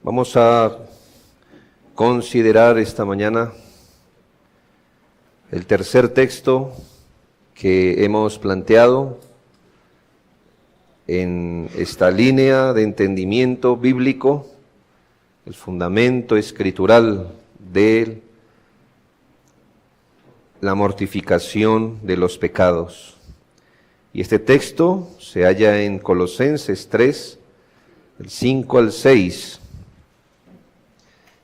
Vamos a considerar esta mañana el tercer texto que hemos planteado en esta línea de entendimiento bíblico, el fundamento escritural de la mortificación de los pecados. Y este texto se halla en Colosenses 3, del 5 al 6.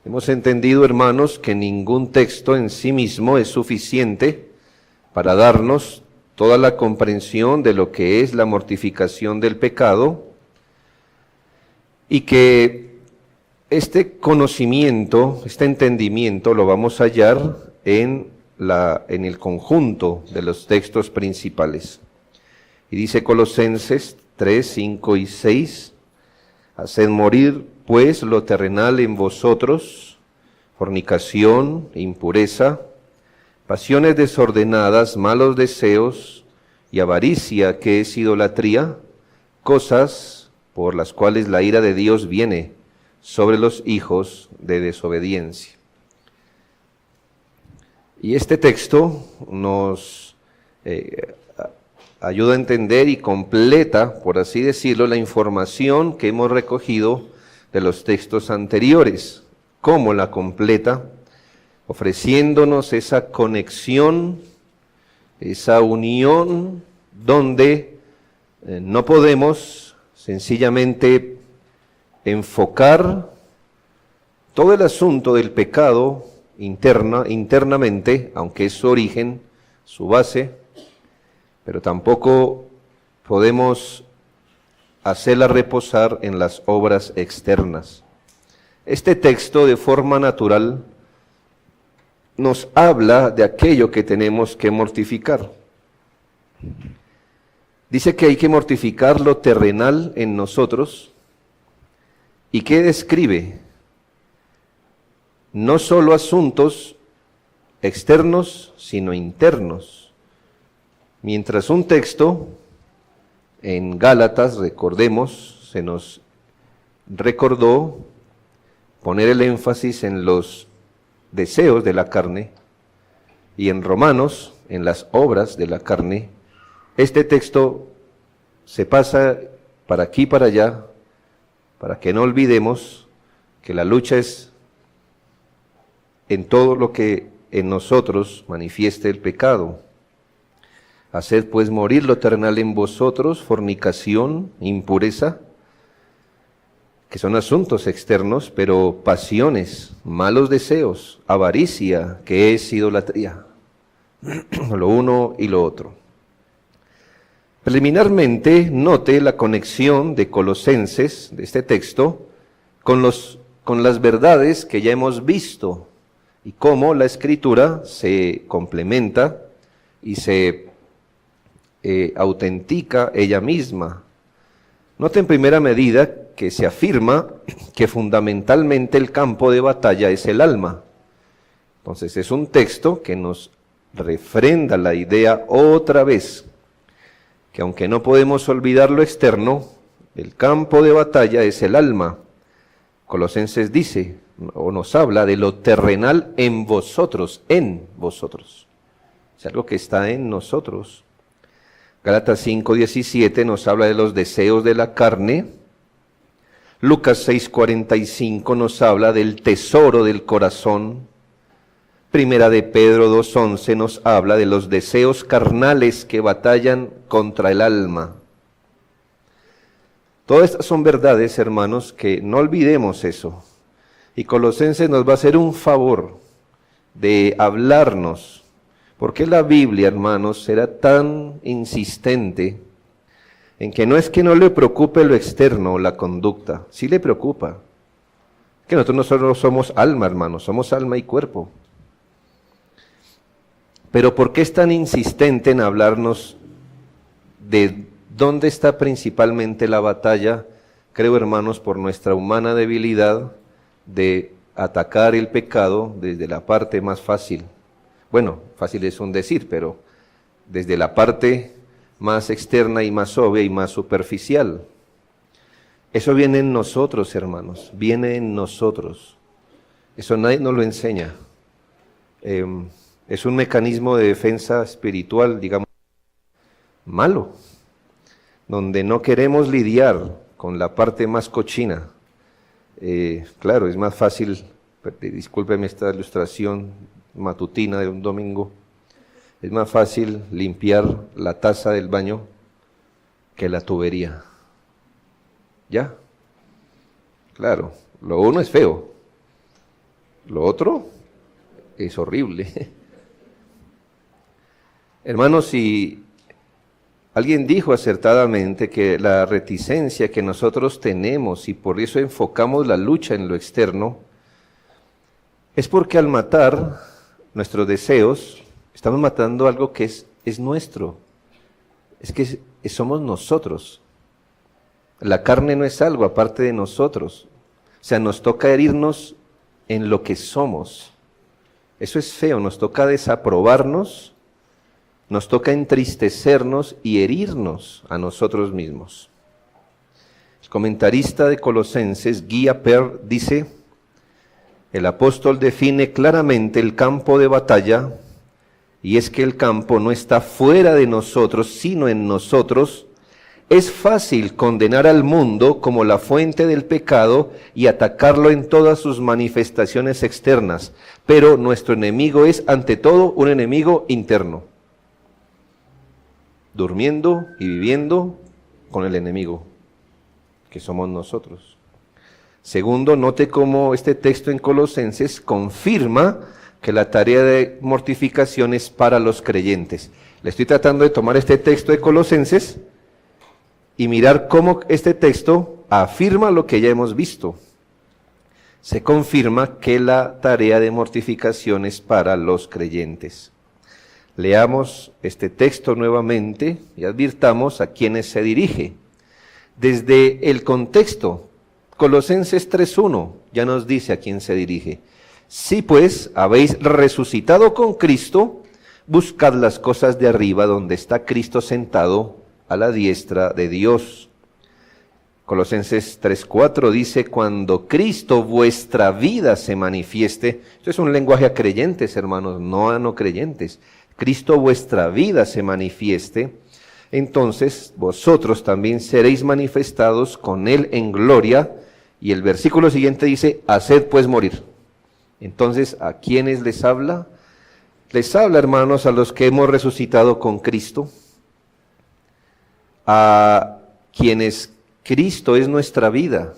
Hemos entendido, hermanos, que ningún texto en sí mismo es suficiente para darnos toda la comprensión de lo que es la mortificación del pecado, y que este conocimiento, este entendimiento lo vamos a hallar en el conjunto de los textos principales. Y dice Colosenses 3, 5 y 6, haced morir pues lo terrenal en vosotros, fornicación, impureza, pasiones desordenadas, malos deseos y avaricia, que es idolatría, cosas por las cuales la ira de Dios viene sobre los hijos de desobediencia. Y este texto nos ayuda a entender y completa, por así decirlo, la información que hemos recogido de los textos anteriores. ¿Cómo la completa? Ofreciéndonos esa conexión, esa unión, donde no podemos sencillamente enfocar todo el asunto del pecado internamente, aunque es su origen, su base, pero tampoco podemos hacerla reposar en las obras externas. Este texto, de forma natural, nos habla de aquello que tenemos que mortificar. Dice que hay que mortificar lo terrenal en nosotros. ¿Y qué describe? No solo asuntos externos, sino internos. Mientras un texto en Gálatas, recordemos, se nos recordó poner el énfasis en los deseos de la carne, y en Romanos, en las obras de la carne, este texto se pasa para aquí y para allá, para que no olvidemos que la lucha es en todo lo que en nosotros manifieste el pecado. Haced pues morir lo terrenal en vosotros, fornicación, impureza, que son asuntos externos, pero pasiones, malos deseos, avaricia, que es idolatría, lo uno y lo otro. Preliminarmente, note la conexión de Colosenses, de este texto, con las verdades que ya hemos visto, y cómo la Escritura se complementa y se autentica ella misma. Note en primera medida que se afirma que fundamentalmente el campo de batalla es el alma. Entonces es un texto que nos refrenda la idea otra vez, que aunque no podemos olvidar lo externo, el campo de batalla es el alma. Colosenses dice, o nos habla de lo terrenal en vosotros, es algo que está en nosotros. Gálatas 5:17 nos habla de los deseos de la carne. Lucas 6:45 nos habla del tesoro del corazón. Primera de Pedro 2:11 nos habla de los deseos carnales que batallan contra el alma. Todas estas son verdades, hermanos, que no olvidemos eso. Y Colosenses nos va a hacer un favor de hablarnos. ¿Por qué la Biblia, hermanos, será tan insistente en que no es que no le preocupe lo externo o la conducta? Sí le preocupa. Que nosotros no solo somos alma, hermanos, somos alma y cuerpo. Pero ¿por qué es tan insistente en hablarnos de dónde está principalmente la batalla? Creo, hermanos, por nuestra humana debilidad de atacar el pecado desde la parte más fácil. Bueno, fácil es un decir, pero desde la parte más externa y más obvia y más superficial. Eso viene en nosotros, hermanos, viene en nosotros. Eso nadie nos lo enseña. Es un mecanismo de defensa espiritual, digamos, malo, donde no queremos lidiar con la parte más cochina. Claro, es más fácil, discúlpeme esta ilustración matutina de un domingo, es más fácil limpiar la taza del baño que la tubería. ¿Ya? Claro, lo uno es feo, lo otro es horrible. Hermanos, si alguien dijo acertadamente que la reticencia que nosotros tenemos y por eso enfocamos la lucha en lo externo, es porque al matar nuestros deseos, estamos matando algo que es nuestro, es que somos nosotros. La carne no es algo aparte de nosotros, o sea, nos toca herirnos en lo que somos. Eso es feo, nos toca desaprobarnos, nos toca entristecernos y herirnos a nosotros mismos. El comentarista de Colosenses, Guy Appert, dice: el apóstol define claramente el campo de batalla, y es que el campo no está fuera de nosotros, sino en nosotros. Es fácil condenar al mundo como la fuente del pecado y atacarlo en todas sus manifestaciones externas, pero nuestro enemigo es ante todo un enemigo interno, durmiendo y viviendo con el enemigo, que somos nosotros. Segundo, note cómo este texto en Colosenses confirma que la tarea de mortificación es para los creyentes. Le estoy tratando de tomar este texto de Colosenses y mirar cómo este texto afirma lo que ya hemos visto. Se confirma que la tarea de mortificación es para los creyentes. Leamos este texto nuevamente y advirtamos a quienes se dirige. Desde el contexto, Colosenses 3:1 ya nos dice a quién se dirige. Si pues habéis resucitado con Cristo, buscad las cosas de arriba donde está Cristo sentado a la diestra de Dios. Colosenses 3:4 dice: cuando Cristo vuestra vida se manifieste. Esto es un lenguaje a creyentes, hermanos, no a no creyentes. Cristo vuestra vida se manifieste, entonces vosotros también seréis manifestados con Él en gloria. Y el versículo siguiente dice: haced pues morir. Entonces, ¿a quiénes les habla? Les habla, hermanos, a los que hemos resucitado con Cristo, a quienes Cristo es nuestra vida.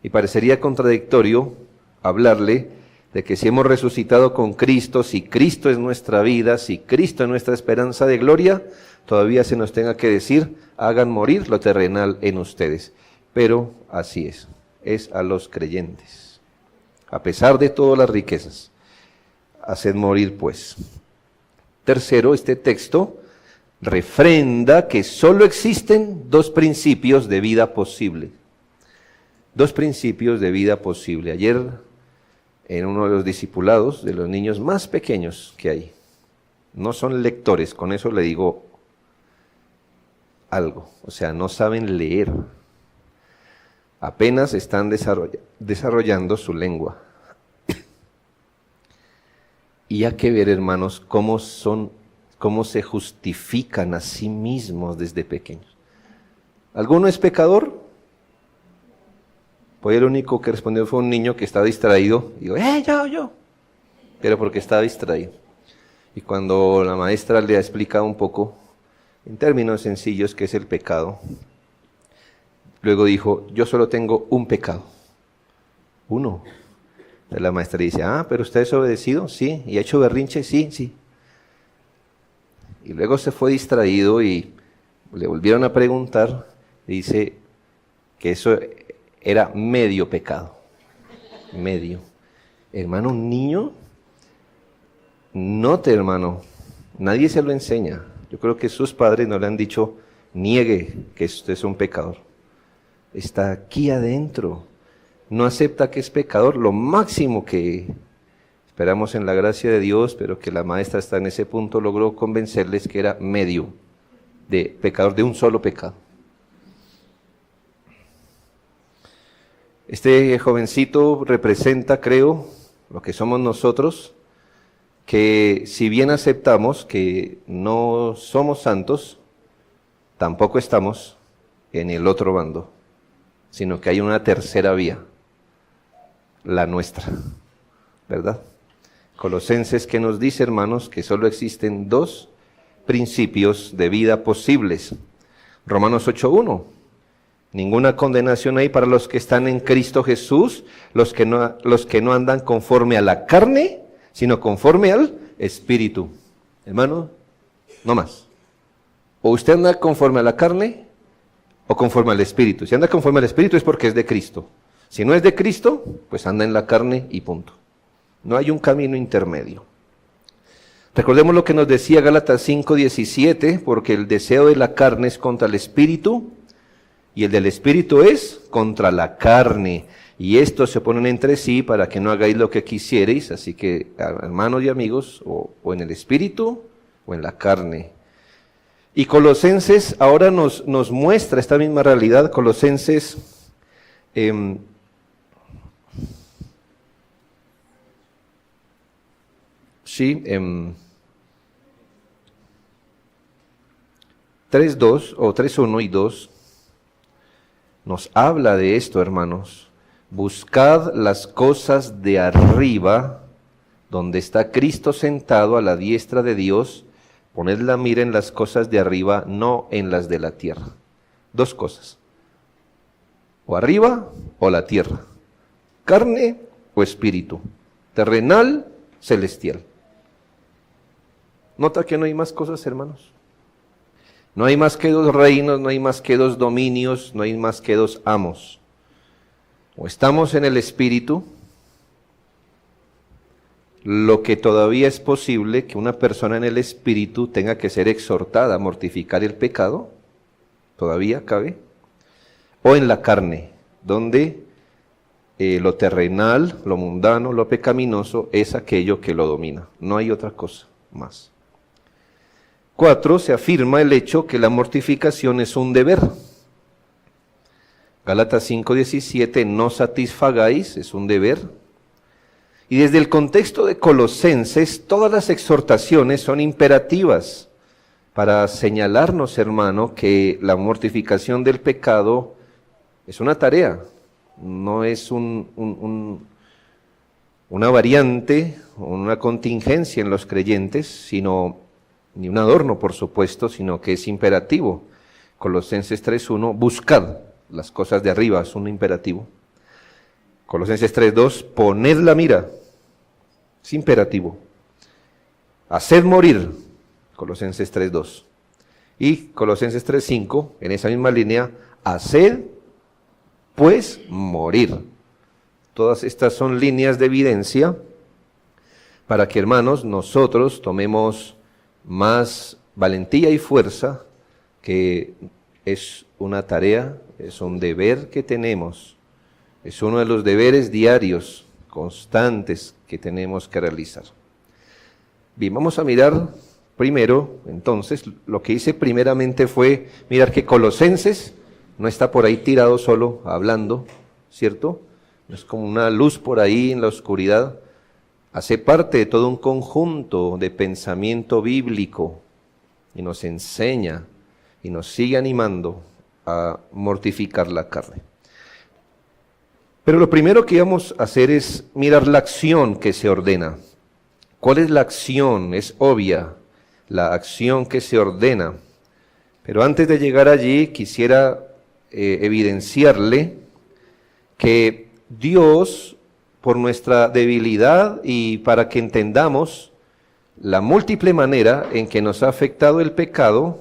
Y parecería contradictorio hablarle de que si hemos resucitado con Cristo, si Cristo es nuestra vida, si Cristo es nuestra esperanza de gloria, todavía se nos tenga que decir: hagan morir lo terrenal en ustedes. Pero así es a los creyentes. A pesar de todas las riquezas, haced morir pues. Tercero, este texto refrenda que solo existen dos principios de vida posible. Dos principios de vida posible. Ayer, en uno de los discipulados, de los niños más pequeños que hay, no son lectores, con eso le digo algo, o sea, no saben leer. Apenas están desarrollando su lengua. Y hay que ver, hermanos, cómo se justifican a sí mismos desde pequeños. ¿Alguno es pecador? Pues el único que respondió fue un niño que estaba distraído. Digo, yo. Pero porque estaba distraído. Y cuando la maestra le ha explicado un poco, en términos sencillos, qué es el pecado, luego dijo: yo solo tengo un pecado. Uno. Entonces la maestra dice: ¿pero usted ha desobedecido? Sí. ¿Y ha hecho berrinche? Sí. Y luego se fue distraído y le volvieron a preguntar. Dice que eso era medio pecado. Medio. Hermano, un niño, note, hermano, nadie se lo enseña. Yo creo que sus padres no le han dicho: niegue que usted es un pecador. Está aquí adentro. No acepta que es pecador. Lo máximo que esperamos en la gracia de Dios, pero que la maestra hasta en ese punto logró convencerles, que era medio de pecador, de un solo pecado. Este jovencito representa, creo, lo que somos nosotros, que si bien aceptamos que no somos santos, tampoco estamos en el otro bando, sino que hay una tercera vía, la nuestra, ¿verdad? Colosenses que nos dice, hermanos, que solo existen dos principios de vida posibles. Romanos 8:1. Ninguna condenación hay para los que están en Cristo Jesús, los que no andan conforme a la carne, sino conforme al Espíritu. Hermano, no más. O usted anda conforme a la carne o conforme al Espíritu. Si anda conforme al Espíritu es porque es de Cristo. Si no es de Cristo, pues anda en la carne y punto. No hay un camino intermedio. Recordemos lo que nos decía Gálatas 5:17, porque el deseo de la carne es contra el Espíritu, y el del Espíritu es contra la carne. Y estos se oponen entre sí para que no hagáis lo que quisierais. Así que, hermanos y amigos, o en el Espíritu o en la carne. Y Colosenses ahora nos muestra esta misma realidad. Colosenses 3:2 o 3:1 y 2 nos habla de esto, hermanos. Buscad las cosas de arriba, donde está Cristo sentado a la diestra de Dios. Poned la mira en las cosas de arriba, no en las de la tierra. Dos cosas. O arriba o la tierra. Carne o espíritu. Terrenal, celestial. ¿Nota que no hay más cosas, hermanos? No hay más que dos reinos, no hay más que dos dominios, no hay más que dos amos. O estamos en el Espíritu, lo que todavía es posible que una persona en el Espíritu tenga que ser exhortada a mortificar el pecado, todavía cabe, o en la carne, donde lo terrenal, lo mundano, lo pecaminoso es aquello que lo domina. No hay otra cosa más. 4. Se afirma el hecho que la mortificación es un deber. Gálatas 5:17, no satisfagáis, es un deber. Y desde el contexto de Colosenses, todas las exhortaciones son imperativas para señalarnos, hermano, que la mortificación del pecado es una tarea, no es una variante, una contingencia en los creyentes, sino ni un adorno, por supuesto, sino que es imperativo. Colosenses 3:1, buscad las cosas de arriba, es un imperativo. Colosenses 3:2, poned la mira, es imperativo. Haced morir, Colosenses 3:2. Y Colosenses 3:5, en esa misma línea, haced pues morir. Todas estas son líneas de evidencia para que, hermanos, nosotros tomemos más valentía y fuerza, que es una tarea, es un deber que tenemos, es uno de los deberes diarios, constantes, que tenemos que realizar. Bien, vamos a mirar primero, entonces, lo que hice primeramente fue mirar que Colosenses no está por ahí tirado solo, hablando, ¿cierto? No es como una luz por ahí en la oscuridad. Hace parte de todo un conjunto de pensamiento bíblico y nos enseña y nos sigue animando a mortificar la carne. Pero lo primero que vamos a hacer es mirar la acción que se ordena. ¿Cuál es la acción? Es obvia, la acción que se ordena. Pero antes de llegar allí, quisiera evidenciarle que Dios, por nuestra debilidad y para que entendamos la múltiple manera en que nos ha afectado el pecado,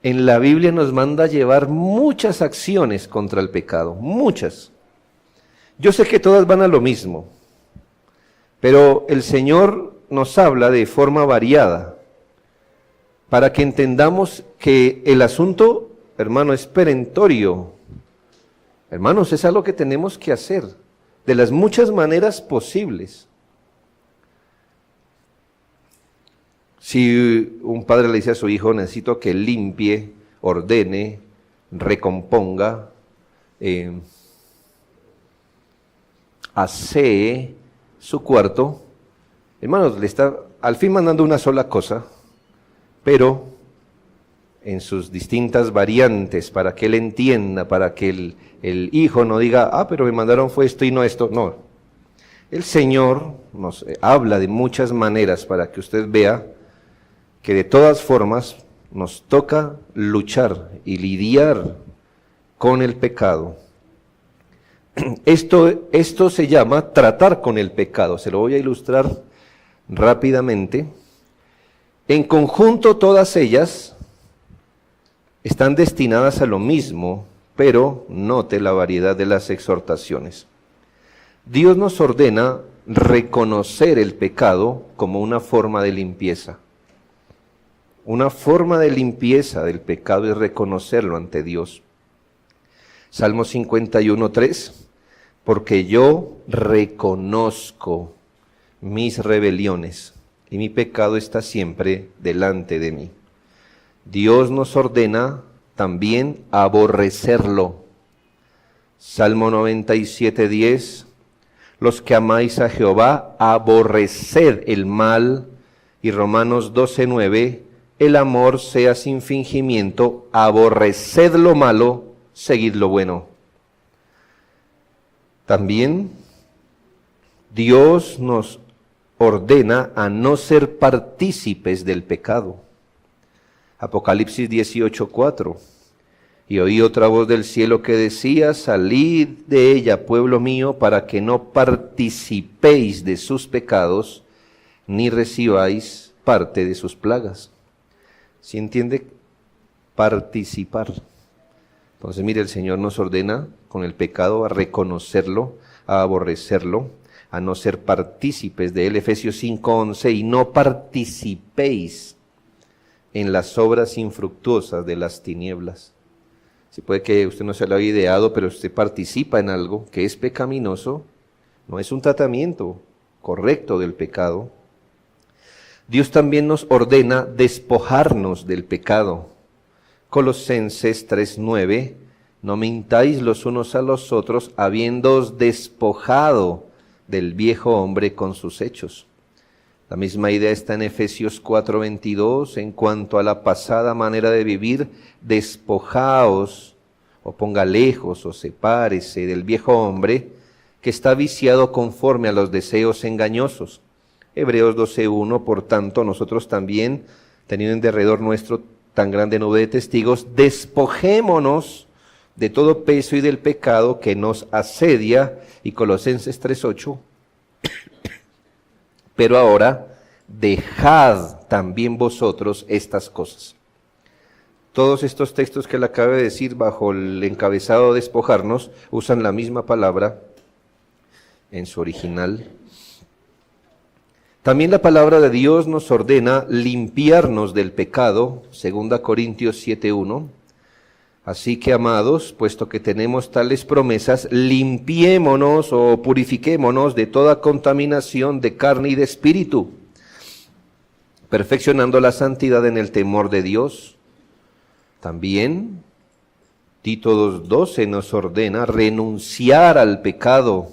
en la Biblia nos manda llevar muchas acciones contra el pecado, muchas. Yo sé que todas van a lo mismo, pero el Señor nos habla de forma variada para que entendamos que el asunto, hermano, es perentorio. Hermanos, es algo que tenemos que hacer de las muchas maneras posibles. Si un padre le dice a su hijo, necesito que limpie, ordene, recomponga, asee su cuarto, hermanos, le está al fin mandando una sola cosa, pero en sus distintas variantes, para que él entienda, para que el hijo no diga, pero me mandaron fue esto y no esto. No, el Señor nos habla de muchas maneras para que usted vea que de todas formas nos toca luchar y lidiar con el pecado. Esto se llama tratar con el pecado. Se lo voy a ilustrar rápidamente. En conjunto todas ellas están destinadas a lo mismo, pero note la variedad de las exhortaciones. Dios nos ordena reconocer el pecado como una forma de limpieza. Una forma de limpieza del pecado es reconocerlo ante Dios. Salmo 51:3, porque yo reconozco mis rebeliones y mi pecado está siempre delante de mí. Dios nos ordena también aborrecerlo. Salmo 97:10, los que amáis a Jehová, aborreced el mal. Y Romanos 12:9, el amor sea sin fingimiento, aborreced lo malo, seguid lo bueno. También Dios nos ordena a no ser partícipes del pecado. Apocalipsis 18:4, y oí otra voz del cielo que decía, salid de ella, pueblo mío, para que no participéis de sus pecados, ni recibáis parte de sus plagas. ¿Sí entiende? Participar. Entonces, mire, el Señor nos ordena con el pecado a reconocerlo, a aborrecerlo, a no ser partícipes de él. Efesios 5:11, y no participéis en las obras infructuosas de las tinieblas. Si puede que usted no se lo haya ideado, pero usted participa en algo que es pecaminoso, no es un tratamiento correcto del pecado. Dios también nos ordena despojarnos del pecado. Colosenses 3:9, no mintáis los unos a los otros, habiéndoos despojado del viejo hombre con sus hechos. La misma idea está en Efesios 4:22, en cuanto a la pasada manera de vivir, despojaos, o ponga lejos, o sepárese del viejo hombre, que está viciado conforme a los deseos engañosos. Hebreos 12:1, por tanto, nosotros también, teniendo en derredor nuestro tan grande nube de testigos, despojémonos de todo peso y del pecado que nos asedia, y Colosenses 3:8, pero ahora dejad también vosotros estas cosas. Todos estos textos que le acabo de decir bajo el encabezado despojarnos usan la misma palabra en su original. También la palabra de Dios nos ordena limpiarnos del pecado, 2 Corintios 7:1. Así que, amados, puesto que tenemos tales promesas, limpiémonos o purifiquémonos de toda contaminación de carne y de espíritu, perfeccionando la santidad en el temor de Dios. También, Tito 2:12 nos ordena renunciar al pecado,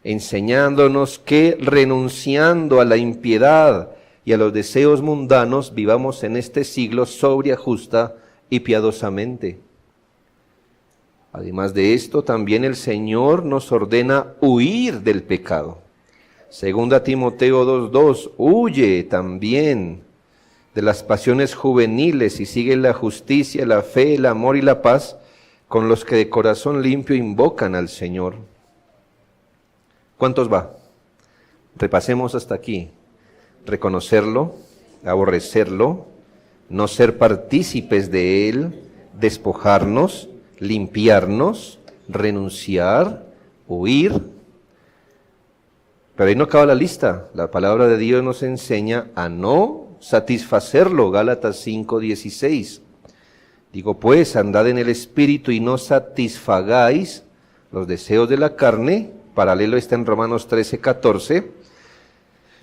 enseñándonos que renunciando a la impiedad y a los deseos mundanos, vivamos en este siglo sobria, justa y piadosamente. Además de esto, también el Señor nos ordena huir del pecado. 2 Timoteo 2:2, huye también de las pasiones juveniles y sigue la justicia, la fe, el amor y la paz con los que de corazón limpio invocan al Señor. ¿Cuántos va? Repasemos hasta aquí. Reconocerlo, aborrecerlo, no ser partícipes de él, despojarnos, limpiarnos, renunciar, huir. Pero ahí no acaba la lista. La palabra de Dios nos enseña a no satisfacerlo. Gálatas 5:16. Digo pues, andad en el Espíritu y no satisfagáis los deseos de la carne. Paralelo está en Romanos 13:14.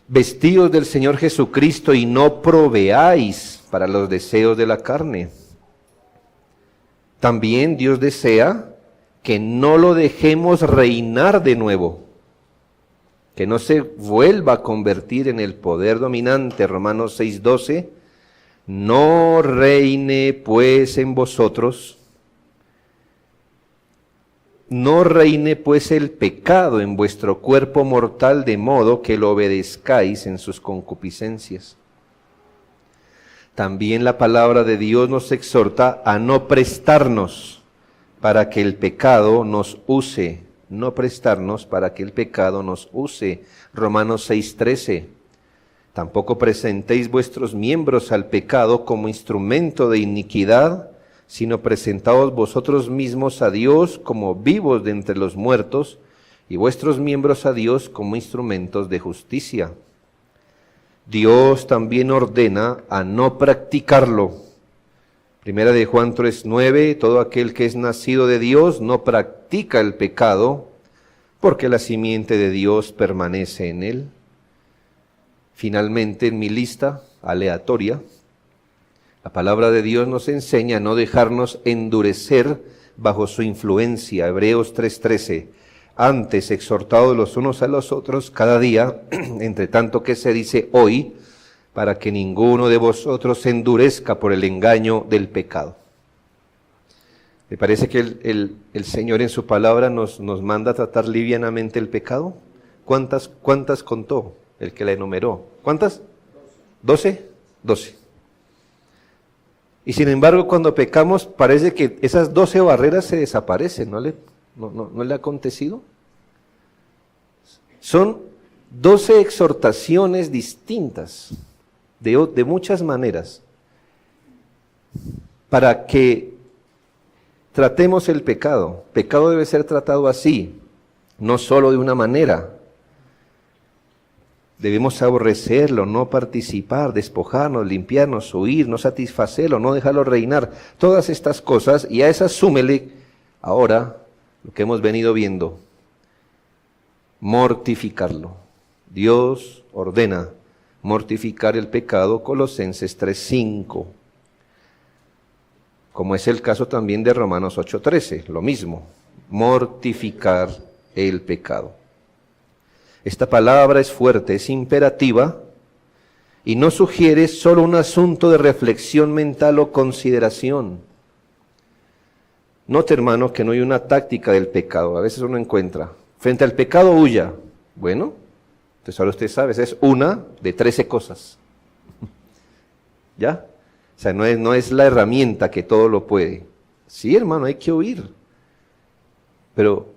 Vestíos del Señor Jesucristo y no proveáis para los deseos de la carne. También Dios desea que no lo dejemos reinar de nuevo. que no se vuelva a convertir en el poder dominante, Romanos 6:12, no reine pues en vosotros, no reine pues el pecado en vuestro cuerpo mortal, de modo que lo obedezcáis en sus concupiscencias. También la palabra de Dios nos exhorta a no prestarnos para que el pecado nos use, no prestarnos para que el pecado nos use. Romanos 6:13. Tampoco presentéis vuestros miembros al pecado como instrumento de iniquidad, sino presentaos vosotros mismos a Dios como vivos de entre los muertos, y vuestros miembros a Dios como instrumentos de justicia. Dios también ordena a no practicarlo. Primera de Juan 3:9, todo aquel que es nacido de Dios no practica el pecado, porque la simiente de Dios permanece en él. Finalmente, en mi lista aleatoria, la palabra de Dios nos enseña a no dejarnos endurecer bajo su influencia. Hebreos 3:13, antes exhortados los unos a los otros cada día, entre tanto que se dice hoy, para que ninguno de vosotros se endurezca por el engaño del pecado. ¿Le parece que el Señor en su palabra nos manda a tratar livianamente el pecado? ¿Cuántas contó el que la enumeró? ¿Cuántas? 12. 12. Y sin embargo, cuando pecamos, parece que esas 12 barreras se desaparecen, ¿no le ha acontecido? Son 12 exhortaciones distintas, de muchas maneras, para que tratemos el pecado. Pecado debe ser tratado así, no solo de una manera. Debemos aborrecerlo, no participar, despojarnos, limpiarnos, huir, no satisfacerlo, no dejarlo reinar. Todas estas cosas, y a esas súmele ahora lo que hemos venido viendo, mortificarlo. Dios ordena mortificar el pecado, Colosenses 3:5. Como es el caso también de Romanos 8:13, lo mismo, mortificar el pecado. Esta palabra es fuerte, es imperativa y no sugiere solo un asunto de reflexión mental o consideración. Note, hermano, que no hay una táctica del pecado. A veces uno encuentra, frente al pecado huya. Bueno, entonces ahora usted sabe, esa es una de 13 cosas. ¿Ya? O sea, no es la herramienta que todo lo puede. Sí, hermano, hay que huir. Pero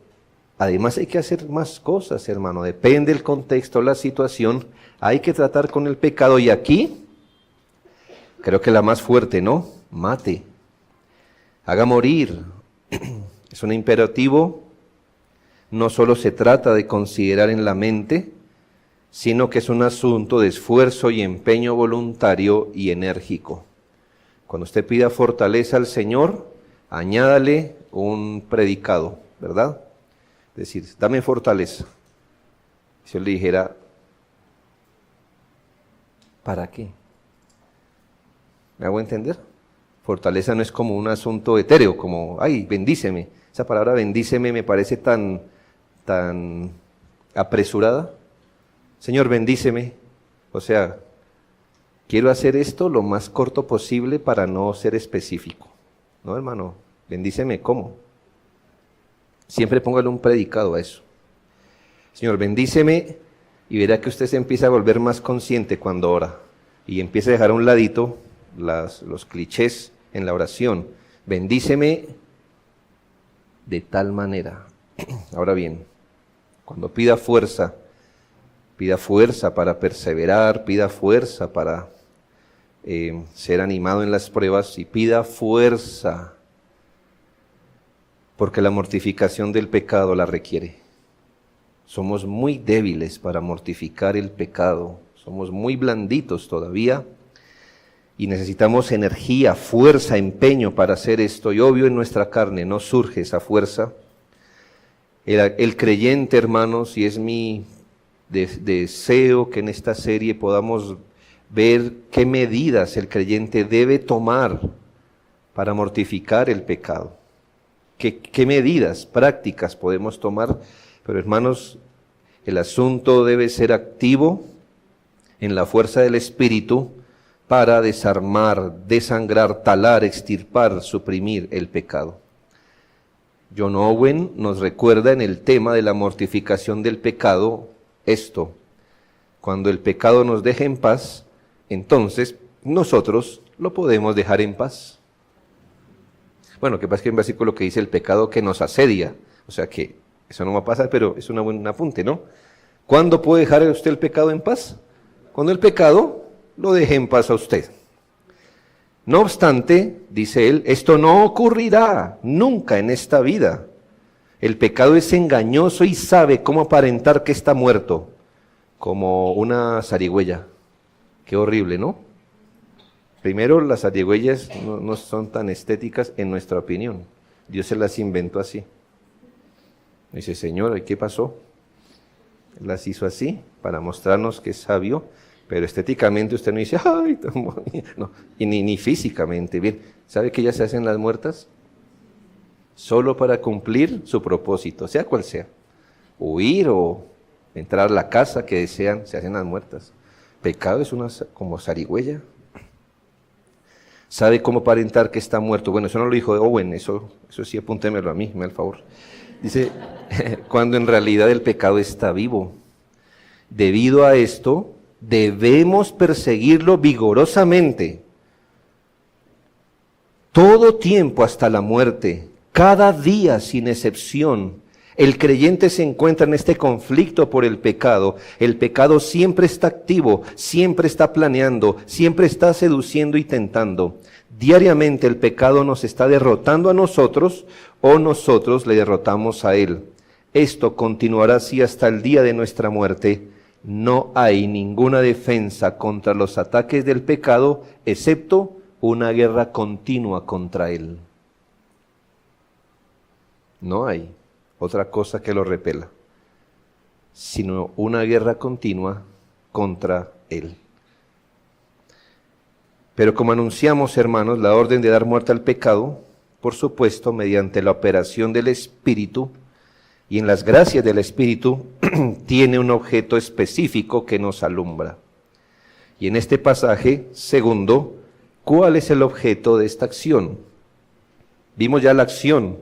además hay que hacer más cosas, hermano. Depende del contexto, la situación. Hay que tratar con el pecado. Y aquí, creo que la más fuerte, ¿no? Mate. Haga morir. Es un imperativo. No solo se trata de considerar en la mente, sino que es un asunto de esfuerzo y empeño voluntario y enérgico. Cuando usted pida fortaleza al Señor, añádale un predicado, ¿verdad? Es decir, dame fortaleza. Si yo le dijera, ¿para qué? ¿Me hago entender? Fortaleza no es como un asunto etéreo, como, ay, bendíceme. Esa palabra bendíceme me parece tan apresurada. Señor, bendíceme. O sea, quiero hacer esto lo más corto posible para no ser específico. No, hermano, bendíceme, ¿cómo? Siempre póngale un predicado a eso. Señor, bendíceme, y verá que usted se empieza a volver más consciente cuando ora. Y empieza a dejar a un ladito los clichés en la oración. Bendíceme de tal manera. Ahora bien, cuando pida fuerza para perseverar, pida fuerza para ser animado en las pruebas, y pida fuerza porque la mortificación del pecado la requiere. Somos muy débiles para mortificar el pecado, somos muy blanditos todavía y necesitamos energía, fuerza, empeño para hacer esto, y obvio en nuestra carne no surge esa fuerza. El creyente, hermanos, y es mi deseo que en esta serie podamos ver qué medidas el creyente debe tomar para mortificar el pecado. ¿Qué medidas prácticas podemos tomar? Pero hermanos, El asunto debe ser activo en la fuerza del Espíritu para desarmar, desangrar, talar, extirpar, suprimir el pecado. John Owen nos recuerda en el tema de la mortificación del pecado esto: cuando el pecado nos deje en paz, entonces nosotros lo podemos dejar en paz. Bueno, que pasa que hay un versículo que dice el pecado que nos asedia, o sea que eso no va a pasar, pero es un buen apunte, ¿no? ¿Cuándo puede dejar usted el pecado en paz? Cuando el pecado lo deje en paz a usted. No obstante, dice él, esto no ocurrirá nunca en esta vida. El pecado es engañoso y sabe cómo aparentar que está muerto, como una zarigüeya. Qué horrible, ¿no? Primero, las zarigüeyas no son tan estéticas en nuestra opinión. Dios se las inventó así. Dice, Señor, ¿y qué pasó? Las hizo así para mostrarnos que es sabio, pero estéticamente usted no dice, ¡ay! No, y ni físicamente. Bien, ¿sabe que ellas se hacen las muertas? Solo para cumplir su propósito, sea cual sea. Huir o entrar a la casa que desean, se hacen las muertas. Pecado es una como zarigüeya. ¿Sabe cómo aparentar que está muerto? Bueno, eso no lo dijo Owen, eso sí apúntemelo a mí, me da el favor. Dice, cuando en realidad el pecado está vivo. Debido a esto, debemos perseguirlo vigorosamente. Todo tiempo hasta la muerte, cada día sin excepción, el creyente se encuentra en este conflicto por el pecado. El pecado siempre está activo, siempre está planeando, siempre está seduciendo y tentando. Diariamente el pecado nos está derrotando a nosotros o nosotros le derrotamos a él. Esto continuará así hasta el día de nuestra muerte. No hay ninguna defensa contra los ataques del pecado, excepto una guerra continua contra él. No hay otra cosa que lo repela, sino una guerra continua contra él. Pero como anunciamos, hermanos, la orden de dar muerte al pecado, por supuesto, mediante la operación del Espíritu y en las gracias del Espíritu, tiene un objeto específico que nos alumbra. Y en este pasaje, segundo, ¿cuál es el objeto de esta acción? Vimos ya la acción,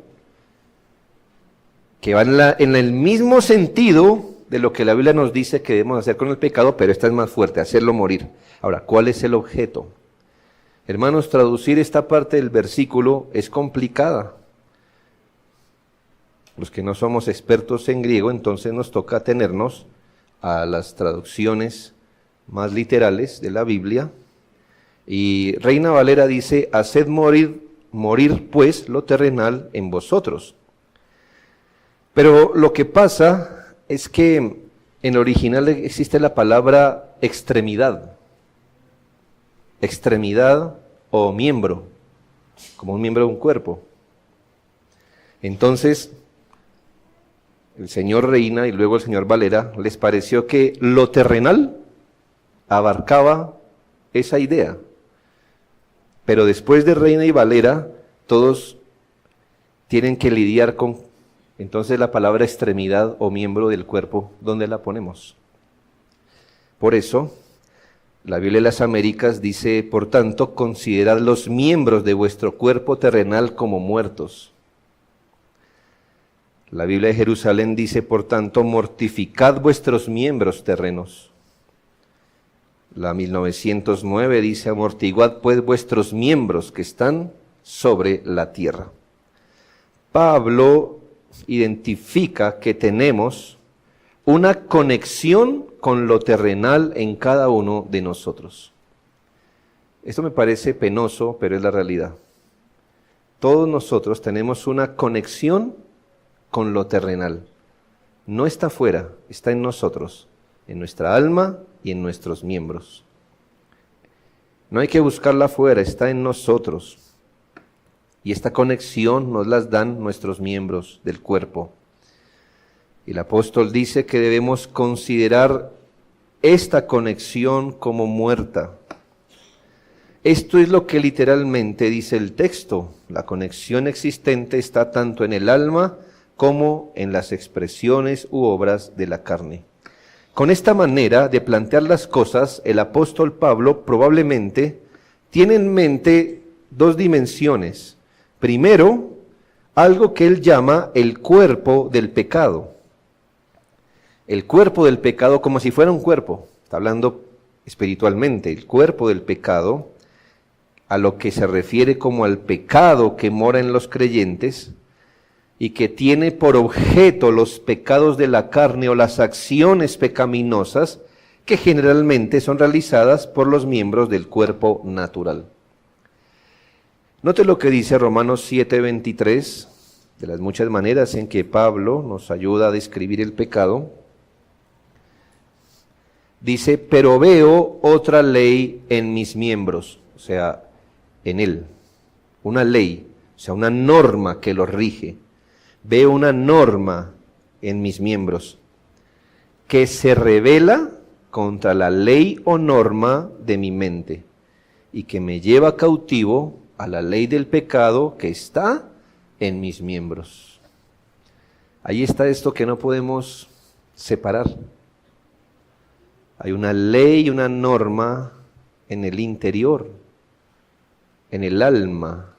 que va en el mismo sentido de lo que la Biblia nos dice que debemos hacer con el pecado, pero esta es más fuerte, hacerlo morir. Ahora, ¿cuál es el objeto? Hermanos, traducir esta parte del versículo es complicada. Los que no somos expertos en griego, entonces nos toca atenernos a las traducciones más literales de la Biblia. Y Reina Valera dice, haced morir pues lo terrenal en vosotros. Pero lo que pasa es que en el original existe la palabra extremidad. Extremidad o miembro, como un miembro de un cuerpo. Entonces, el señor Reina y luego el señor Valera les pareció que lo terrenal abarcaba esa idea. Pero después de Reina y Valera, todos tienen que lidiar con, entonces, la palabra extremidad o miembro del cuerpo, ¿dónde la ponemos? Por eso, la Biblia de las Américas dice, por tanto, considerad los miembros de vuestro cuerpo terrenal como muertos. La Biblia de Jerusalén dice, por tanto, mortificad vuestros miembros terrenos. La 1909 dice, amortiguad pues vuestros miembros que están sobre la tierra. Pablo identifica que tenemos una conexión con lo terrenal en cada uno de nosotros. Esto me parece penoso, pero es la realidad. Todos nosotros tenemos una conexión con lo terrenal. No está afuera, está en nosotros, en nuestra alma y en nuestros miembros. No hay que buscarla afuera, está en nosotros. Y esta conexión nos las dan nuestros miembros del cuerpo. El apóstol dice que debemos considerar esta conexión como muerta. Esto es lo que literalmente dice el texto. La conexión existente está tanto en el alma como en las expresiones u obras de la carne. Con esta manera de plantear las cosas, el apóstol Pablo probablemente tiene en mente dos dimensiones. Primero, algo que él llama el cuerpo del pecado. El cuerpo del pecado como si fuera un cuerpo. Está hablando espiritualmente. El cuerpo del pecado, a lo que se refiere como al pecado que mora en los creyentes y que tiene por objeto los pecados de la carne o las acciones pecaminosas que generalmente son realizadas por los miembros del cuerpo natural. Note lo que dice Romanos 7:23, de las muchas maneras en que Pablo nos ayuda a describir el pecado. Dice, pero veo otra ley en mis miembros, o sea, en él, una ley, o sea, una norma que lo rige. Veo una norma en mis miembros que se revela contra la ley o norma de mi mente y que me lleva cautivo a la ley del pecado que está en mis miembros. Ahí está esto que no podemos separar. Hay una ley, una norma en el interior, en el alma,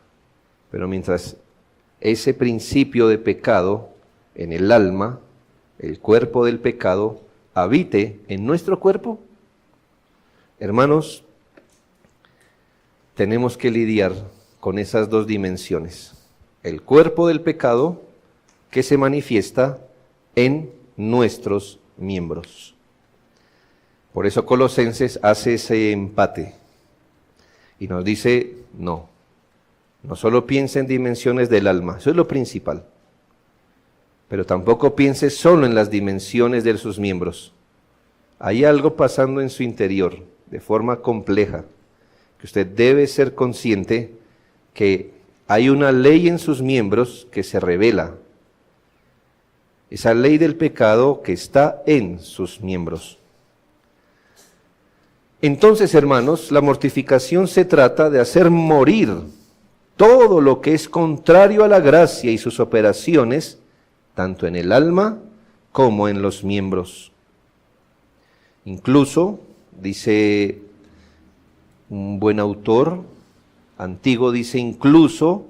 pero mientras ese principio de pecado en el alma, el cuerpo del pecado, habite en nuestro cuerpo, hermanos, tenemos que lidiar con esas dos dimensiones. El cuerpo del pecado que se manifiesta en nuestros miembros. Por eso Colosenses hace ese empate y nos dice, no solo piense en dimensiones del alma, eso es lo principal, pero tampoco piense solo en las dimensiones de sus miembros. Hay algo pasando en su interior de forma compleja, que usted debe ser consciente que hay una ley en sus miembros que se revela. Esa ley del pecado que está en sus miembros. Entonces, hermanos, la mortificación se trata de hacer morir todo lo que es contrario a la gracia y sus operaciones, tanto en el alma como en los miembros. Incluso, dice un buen autor antiguo, dice incluso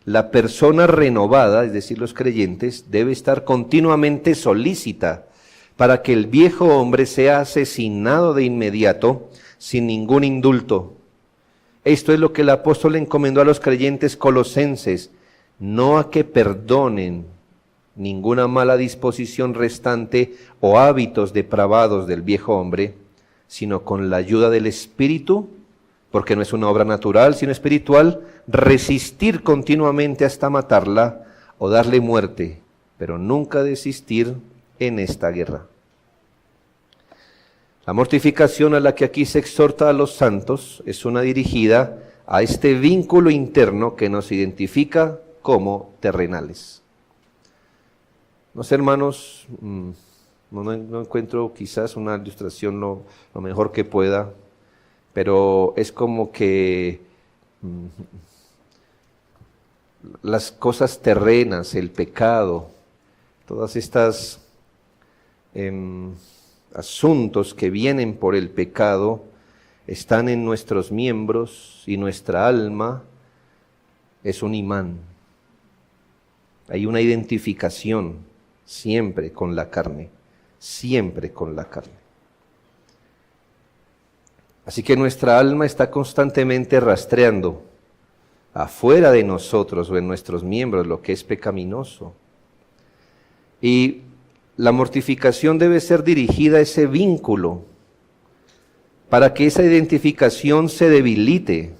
la persona renovada, es decir, los creyentes, debe estar continuamente solícita para que el viejo hombre sea asesinado de inmediato sin ningún indulto. Esto es lo que el apóstol encomendó a los creyentes colosenses, no a que perdonen ninguna mala disposición restante o hábitos depravados del viejo hombre, sino con la ayuda del Espíritu, porque no es una obra natural, sino espiritual, resistir continuamente hasta matarla o darle muerte, pero nunca desistir en esta guerra. La mortificación a la que aquí se exhorta a los santos es una dirigida a este vínculo interno que nos identifica como terrenales. No sé, hermanos, no encuentro quizás una ilustración lo mejor que pueda, pero es como que las cosas terrenas, el pecado, todas estas asuntos que vienen por el pecado están en nuestros miembros y nuestra alma es un imán. Hay una identificación siempre con la carne, siempre con la carne. Así que nuestra alma está constantemente rastreando afuera de nosotros o en nuestros miembros lo que es pecaminoso. Y la mortificación debe ser dirigida a ese vínculo para que esa identificación se debilite,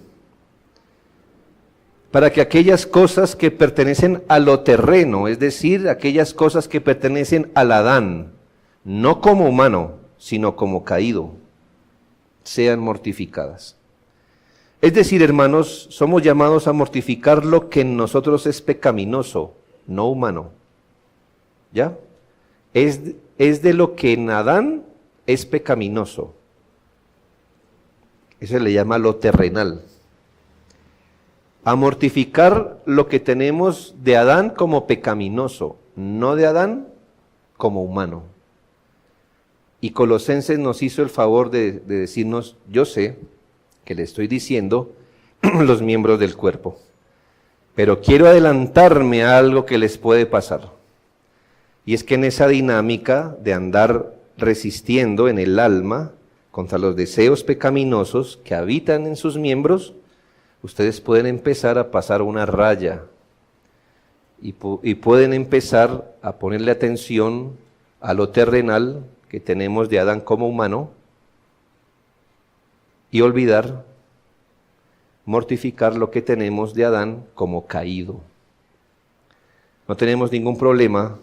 para que aquellas cosas que pertenecen a lo terreno, es decir, aquellas cosas que pertenecen al Adán, no como humano, sino como caído, sean mortificadas. Es decir, hermanos, somos llamados a mortificar lo que en nosotros es pecaminoso, no humano. ¿Ya? Es de lo que en Adán es pecaminoso. Eso se le llama lo terrenal. A mortificar lo que tenemos de Adán como pecaminoso, no de Adán como humano. Y Colosenses nos hizo el favor de decirnos, yo sé que le estoy diciendo los miembros del cuerpo, pero quiero adelantarme a algo que les puede pasar. Y es que en esa dinámica de andar resistiendo en el alma contra los deseos pecaminosos que habitan en sus miembros, ustedes pueden empezar a pasar una raya y pueden empezar a ponerle atención a lo terrenal que tenemos de Adán como humano y olvidar, mortificar lo que tenemos de Adán como caído. No tenemos ningún problema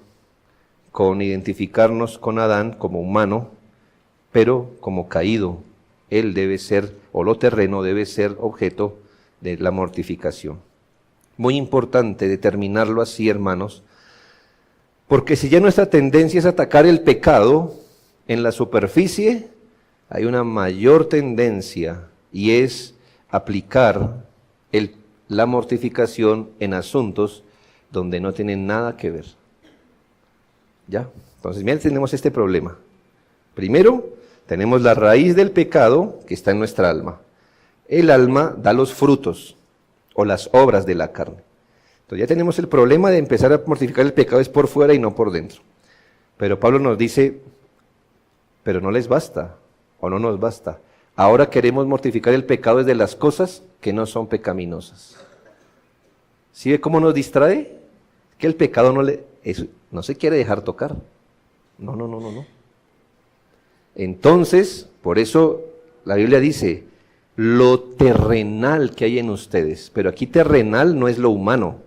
con identificarnos con Adán como humano, pero como caído. Él debe ser, o lo terreno debe ser objeto de la mortificación. Muy importante determinarlo así, hermanos, porque si ya nuestra tendencia es atacar el pecado en la superficie, hay una mayor tendencia y es aplicar la mortificación en asuntos donde no tienen nada que ver. ¿Ya? Entonces, miren, tenemos este problema. Primero, tenemos la raíz del pecado que está en nuestra alma. El alma da los frutos o las obras de la carne. Entonces ya tenemos el problema de empezar a mortificar el pecado es por fuera y no por dentro. Pero Pablo nos dice, pero no les basta o no nos basta. Ahora queremos mortificar el pecado desde las cosas que no son pecaminosas. ¿Sí ve cómo nos distrae? Que el pecado no se quiere dejar tocar. No. Entonces, por eso la Biblia dice, lo terrenal que hay en ustedes, pero aquí terrenal no es lo humano,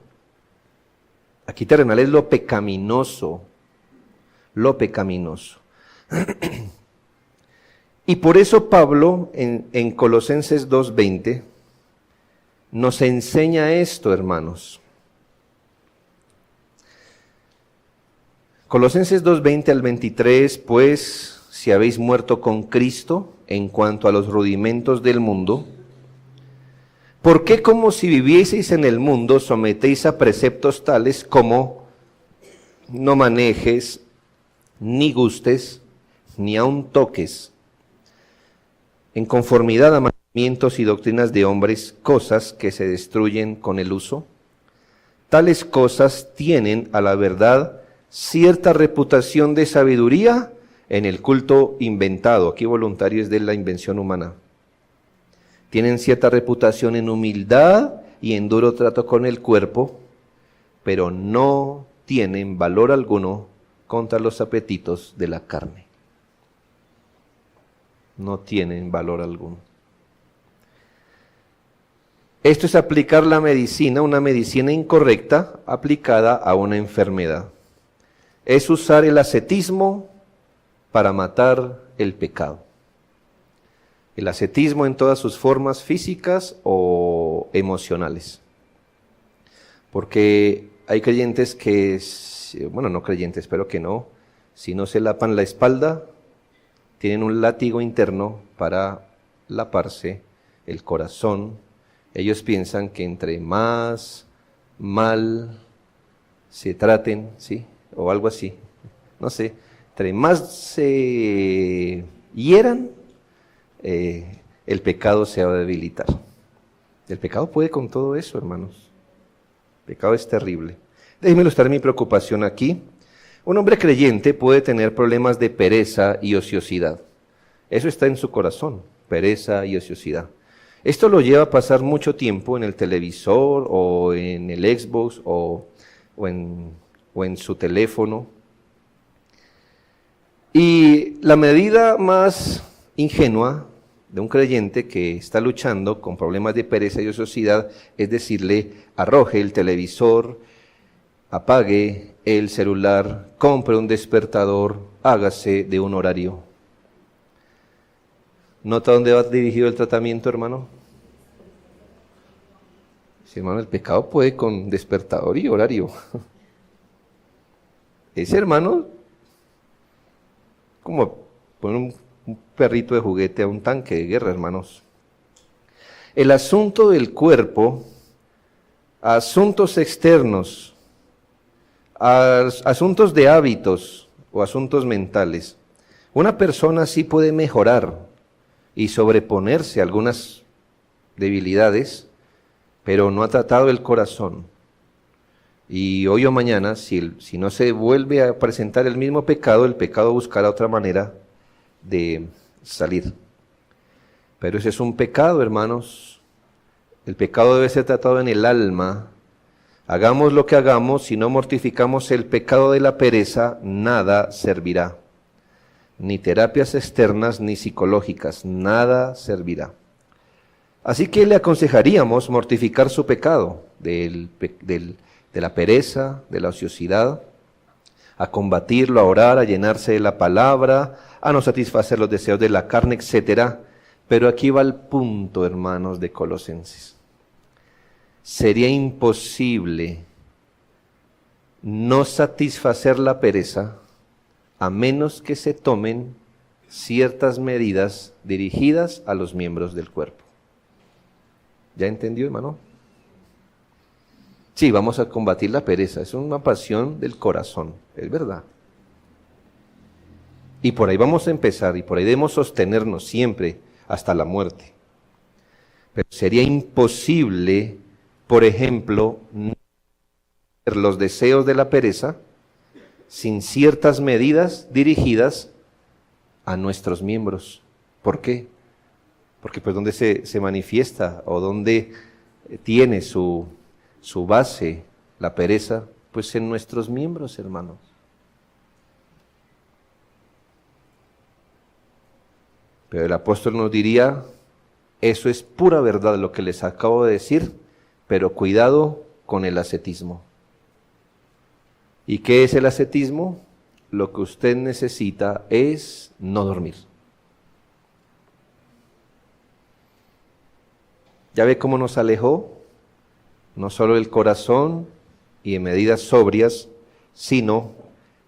aquí terrenal es lo pecaminoso, Y por eso Pablo en Colosenses 2:20 nos enseña esto, hermanos. Colosenses 2:20 al 23, pues, si habéis muerto con Cristo en cuanto a los rudimentos del mundo, ¿por qué como si vivieseis en el mundo sometéis a preceptos tales como no manejes, ni gustes, ni aun toques, en conformidad a mandamientos y doctrinas de hombres, cosas que se destruyen con el uso? Tales cosas tienen a la verdad cierta reputación de sabiduría en el culto inventado. Aquí voluntario es de la invención humana. Tienen cierta reputación en humildad y en duro trato con el cuerpo, pero no tienen valor alguno contra los apetitos de la carne. No tienen valor alguno. Esto es aplicar la medicina, una medicina incorrecta aplicada a una enfermedad. Es usar el ascetismo para matar el pecado. El ascetismo en todas sus formas físicas o emocionales. Porque hay creyentes que, bueno, no creyentes, espero que no, si no se lapan la espalda, tienen un látigo interno para laparse el corazón. Ellos piensan que entre más mal se traten, ¿sí? O algo así, no sé, entre más se hieran, el pecado se va a debilitar. El pecado puede con todo eso, hermanos. El pecado es terrible. Déjenme ilustrar mi preocupación aquí. Un hombre creyente puede tener problemas de pereza y ociosidad. Eso está en su corazón, pereza y ociosidad. Esto lo lleva a pasar mucho tiempo en el televisor o en el Xbox o en su teléfono. Y la medida más ingenua de un creyente que está luchando con problemas de pereza y ociosidad es decirle, arroje el televisor, apague el celular, compre un despertador, hágase de un horario. ¿Nota dónde va dirigido el tratamiento, hermano? Sí, hermano, el pecado puede con despertador y horario. Ese hermano, como poner un perrito de juguete a un tanque de guerra, hermanos. El asunto del cuerpo, asuntos externos, asuntos de hábitos o asuntos mentales, Una persona sí puede mejorar y sobreponerse a algunas debilidades, pero no ha tratado el corazón. Y hoy o mañana, si no se vuelve a presentar el mismo pecado, el pecado buscará otra manera de salir. Pero ese es un pecado, hermanos. El pecado debe ser tratado en el alma. Hagamos lo que hagamos, si no mortificamos el pecado de la pereza, nada servirá. Ni terapias externas ni psicológicas, nada servirá. Así que le aconsejaríamos mortificar su pecado de la pereza, de la ociosidad, a combatirlo, a orar, a llenarse de la palabra, a no satisfacer los deseos de la carne, etc. Pero aquí va el punto, hermanos, de Colosenses. Sería imposible no satisfacer la pereza a menos que se tomen ciertas medidas dirigidas a los miembros del cuerpo. ¿Ya entendió, hermano? Sí, vamos a combatir la pereza, es una pasión del corazón, es verdad. Y por ahí vamos a empezar, y por ahí debemos sostenernos siempre hasta la muerte. Pero sería imposible, por ejemplo, no hacer los deseos de la pereza sin ciertas medidas dirigidas a nuestros miembros. ¿Por qué? Porque pues donde se manifiesta o donde tiene su base la pereza, pues en nuestros miembros, hermanos. Pero el apóstol nos diría, eso es pura verdad lo que les acabo de decir, pero cuidado con el ascetismo. ¿Y qué es el ascetismo? Lo que usted necesita es no dormir. ¿Ya ve cómo nos alejó? No solo el corazón y en medidas sobrias, sino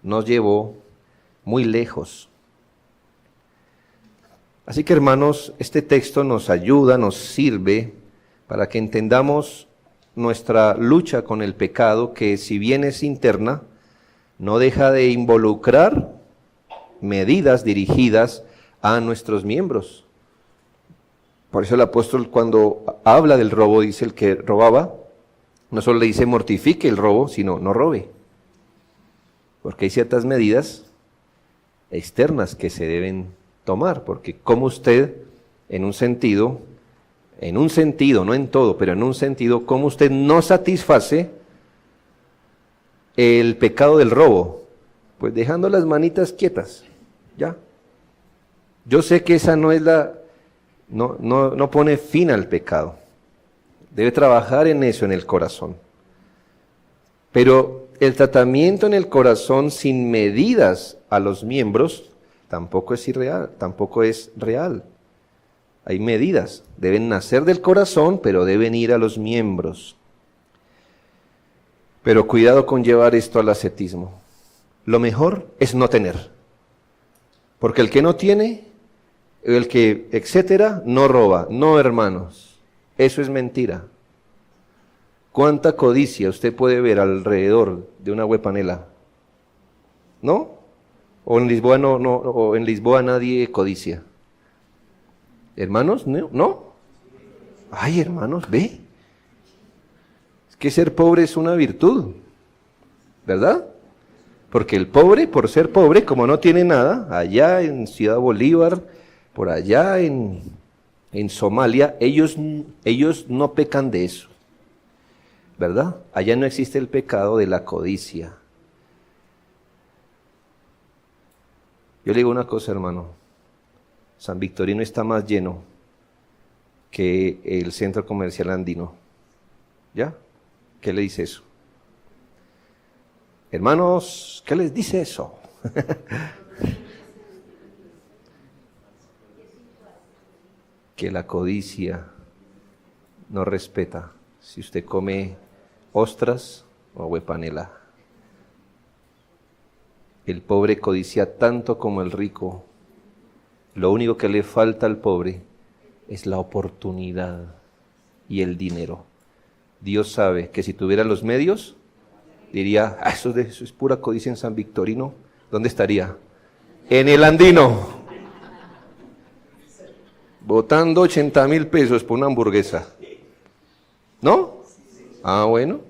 nos llevó muy lejos. Así que, hermanos, este texto nos ayuda, nos sirve para que entendamos nuestra lucha con el pecado, que si bien es interna, no deja de involucrar medidas dirigidas a nuestros miembros. Por eso el apóstol, cuando habla del robo, dice: el que robaba, no solo le dice mortifique el robo, sino no robe. Porque hay ciertas medidas externas que se deben tomar, porque como usted, en un sentido, no en todo, pero en un sentido, como usted no satisface el pecado del robo, pues dejando las manitas quietas, ya. Yo sé que esa no es no pone fin al pecado. Debe trabajar en eso, en el corazón. Pero el tratamiento en el corazón sin medidas a los miembros tampoco es irreal, tampoco es real. Hay medidas, deben nacer del corazón, pero deben ir a los miembros. Pero cuidado con llevar esto al ascetismo. Lo mejor es no tener. Porque el que no tiene, el que, etcétera, no roba. No, hermanos, eso es mentira. ¿Cuánta codicia usted puede ver alrededor de una huepanela? ¿No? ¿O en Lisboa o en Lisboa nadie codicia? ¿Hermanos? ¿No? Ay, hermanos, ve. Es que ser pobre es una virtud, ¿verdad? Porque el pobre, por ser pobre, como no tiene nada, allá en Ciudad Bolívar, por allá en Somalia, ellos no pecan de eso, ¿verdad? Allá no existe el pecado de la codicia. Yo le digo una cosa, hermano, San Victorino está más lleno que el centro comercial andino. ¿Ya? ¿Qué le dice eso? Hermanos, ¿qué les dice eso? Que la codicia no respeta si usted come ostras o huepanela. El pobre codicia tanto como el rico. Lo único que le falta al pobre es la oportunidad y el dinero. Dios sabe que si tuviera los medios, diría, eso es pura codicia en San Victorino. ¿Dónde estaría? en el Andino, botando 80.000 pesos por una hamburguesa. ¿No? Ah, bueno.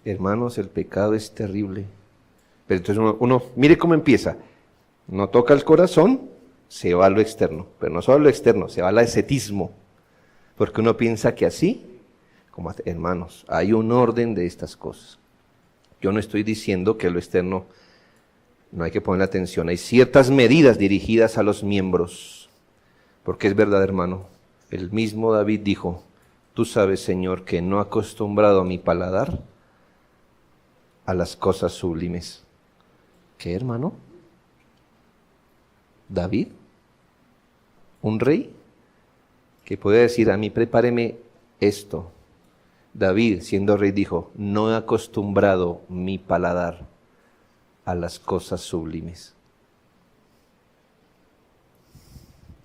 Hermanos, el pecado es terrible. Pero entonces uno mire cómo empieza. No toca el corazón, se va a lo externo. Pero no solo a lo externo, se va al ascetismo. Porque uno piensa que así, como hermanos, hay un orden de estas cosas. Yo no estoy diciendo que lo externo no hay que poner atención. Hay ciertas medidas dirigidas a los miembros. Porque es verdad, hermano. El mismo David dijo, tú sabes, Señor, que no he acostumbrado a mi paladar a las cosas sublimes. ¿Qué, hermano? ¿David? ¿Un rey? Que puede decir, a mí prepáreme esto. David, siendo rey, dijo, no he acostumbrado mi paladar a las cosas sublimes.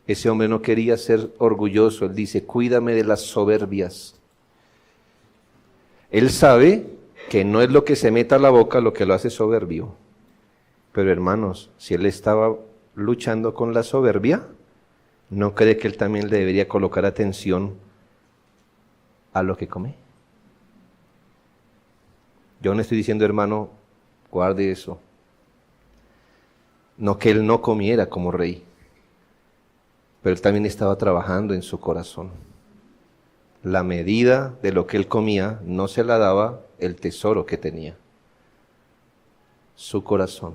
Ese hombre no quería ser orgulloso, él dice, cuídame de las soberbias. Él sabe que no es lo que se meta a la boca lo que lo hace soberbio. Pero hermanos, si él estaba luchando con la soberbia, ¿no cree que él también le debería colocar atención a lo que come? Yo no estoy diciendo, hermano, guarde eso. No que él no comiera como rey, pero él también estaba trabajando en su corazón. La medida de lo que él comía no se la daba el tesoro que tenía. Su corazón.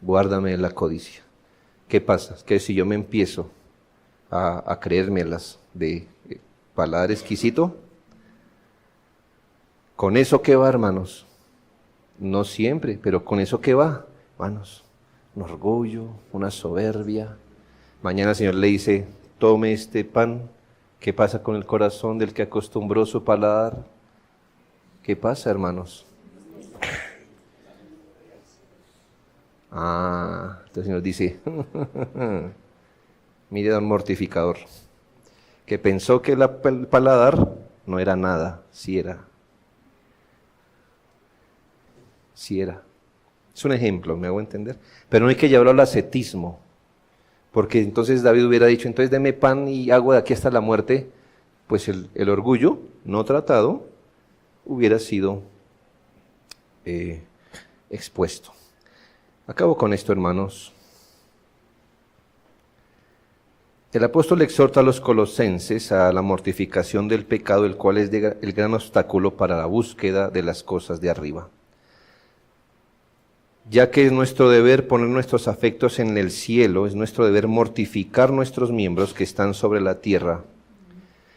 Guárdame de la codicia. ¿Qué pasa? Que si yo me empiezo a creérmelas de paladar exquisito, ¿con eso qué va, hermanos? No siempre, pero ¿con eso qué va, hermanos? Un orgullo, una soberbia. Mañana el Señor le dice, tome este pan. ¿Qué pasa con el corazón del que acostumbró su paladar? ¿Qué pasa, hermanos? Entonces el Señor dice, mire a un mortificador, que pensó que el paladar no era nada, sí era. Sí era. Es un ejemplo, me hago entender. Pero no hay que llevarlo al ascetismo, porque entonces David hubiera dicho, entonces deme pan y agua de aquí hasta la muerte, pues el orgullo no tratado hubiera sido expuesto. Acabo con esto, hermanos. El apóstol exhorta a los colosenses a la mortificación del pecado, el cual es el gran obstáculo para la búsqueda de las cosas de arriba. Ya que es nuestro deber poner nuestros afectos en el cielo, es nuestro deber mortificar nuestros miembros que están sobre la tierra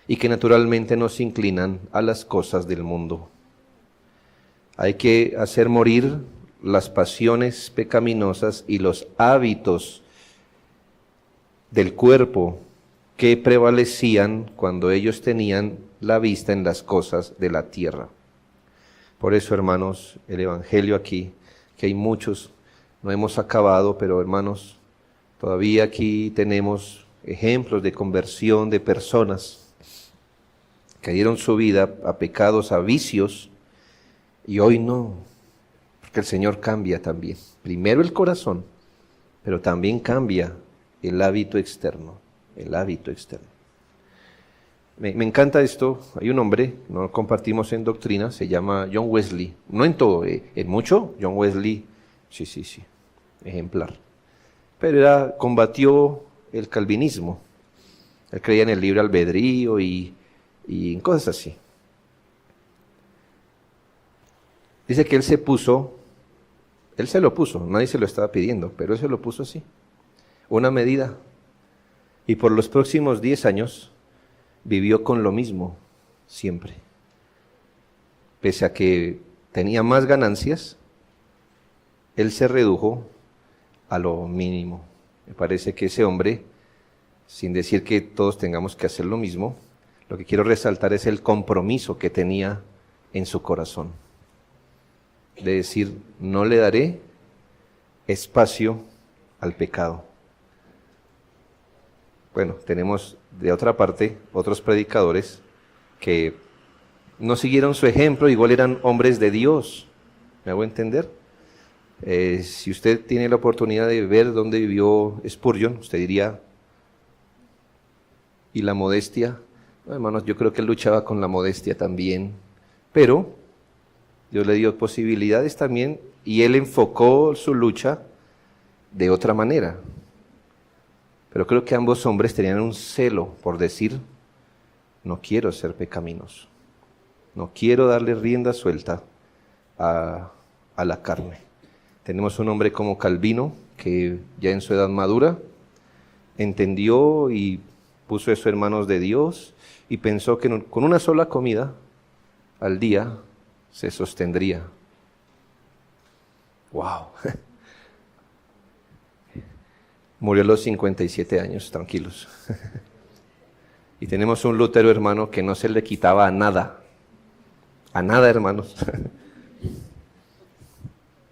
y que naturalmente nos inclinan a las cosas del mundo. Hay que hacer morir las pasiones pecaminosas y los hábitos del cuerpo que prevalecían cuando ellos tenían la vista en las cosas de la tierra. Por eso, hermanos, el Evangelio aquí, que hay muchos, no hemos acabado, pero hermanos, todavía aquí tenemos ejemplos de conversión de personas que dieron su vida a pecados, a vicios, y hoy no, porque el Señor cambia también. Primero el corazón, pero también cambia el hábito externo, el hábito externo. Me encanta esto. Hay un hombre, no lo compartimos en doctrina, se llama John Wesley. No en todo, en mucho, John Wesley, sí, ejemplar. Pero combatió el calvinismo. Él creía en el libre albedrío y en cosas así. Dice que él se lo puso, nadie se lo estaba pidiendo, pero él se lo puso así, una medida. Y por los próximos 10 años vivió con lo mismo, siempre. Pese a que tenía más ganancias, él se redujo a lo mínimo. Me parece que ese hombre, sin decir que todos tengamos que hacer lo mismo, lo que quiero resaltar es el compromiso que tenía en su corazón. De decir, no le daré espacio al pecado. Bueno, tenemos de otra parte otros predicadores que no siguieron su ejemplo, igual eran hombres de Dios, ¿Me hago entender? Si usted tiene la oportunidad de ver dónde vivió Spurgeon, usted diría, ¿y la modestia? No, hermanos, yo creo que él luchaba con la modestia también, pero Dios le dio posibilidades también y él enfocó su lucha de otra manera. Pero creo que ambos hombres tenían un celo por decir, no quiero ser pecaminoso, no quiero darle rienda suelta a la carne. Tenemos un hombre como Calvino, que ya en su edad madura entendió y puso eso en manos de Dios y pensó que con una sola comida al día se sostendría. ¡Wow! Murió a los 57 años, tranquilos. Y tenemos un Lutero, hermano, que no se le quitaba a nada, hermanos.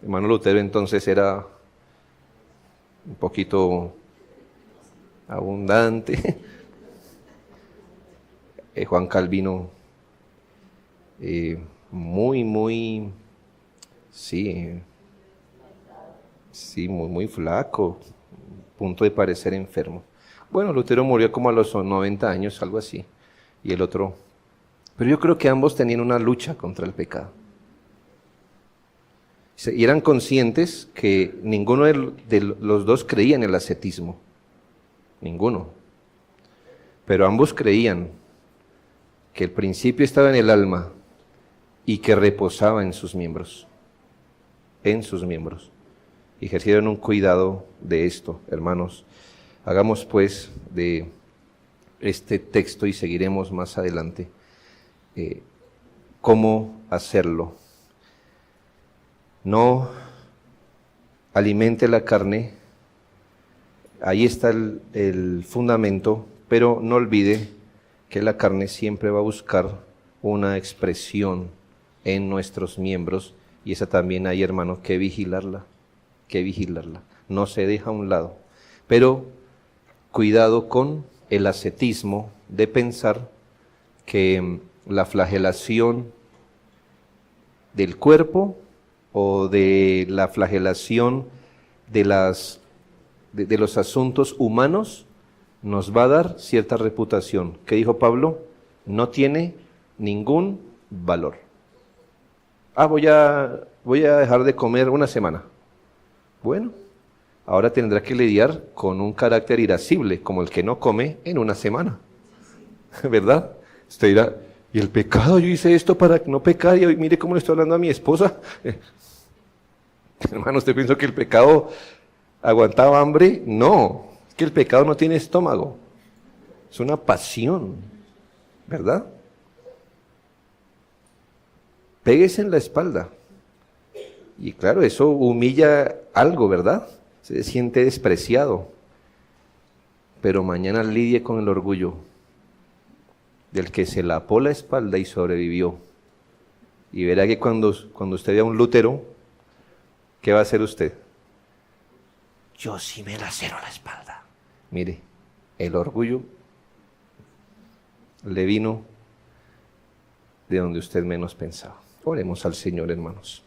Hermano Lutero entonces era un poquito abundante. Juan Calvino, muy, sí, muy flaco, punto de parecer enfermo. Bueno, Lutero murió como a los 90 años, algo así, y el otro. Pero yo creo que ambos tenían una lucha contra el pecado. Y eran conscientes que ninguno de los dos creía en el ascetismo. Ninguno. Pero ambos creían que el principio estaba en el alma y que reposaba en sus miembros. En sus miembros. Y ejercieron un cuidado de esto, hermanos. Hagamos pues de este texto y seguiremos más adelante cómo hacerlo. No alimente la carne, ahí está el fundamento, pero no olvide que la carne siempre va a buscar una expresión en nuestros miembros y esa también hay, hermano, que vigilarla, no se deja a un lado, pero cuidado con el ascetismo de pensar que la flagelación del cuerpo o de la flagelación de los asuntos humanos nos va a dar cierta reputación. ¿Qué dijo Pablo? No tiene ningún valor. Voy a dejar de comer una semana. Bueno, ahora tendrá que lidiar con un carácter irascible, como el que no come en una semana. ¿Verdad? Usted dirá, ¿y el pecado? Yo hice esto para no pecar y hoy mire cómo le estoy hablando a mi esposa. Hermano, ¿usted piensa que el pecado aguantaba hambre? No, es que el pecado no tiene estómago. Es una pasión, ¿verdad? Péguese en la espalda. Y claro, eso humilla algo, ¿verdad? Se siente despreciado. Pero mañana lidie con el orgullo del que se lapó la espalda y sobrevivió. Y verá que cuando usted vea a un Lutero, ¿qué va a hacer usted? Yo sí me lacero la espalda. Mire, el orgullo le vino de donde usted menos pensaba. Oremos al Señor, hermanos.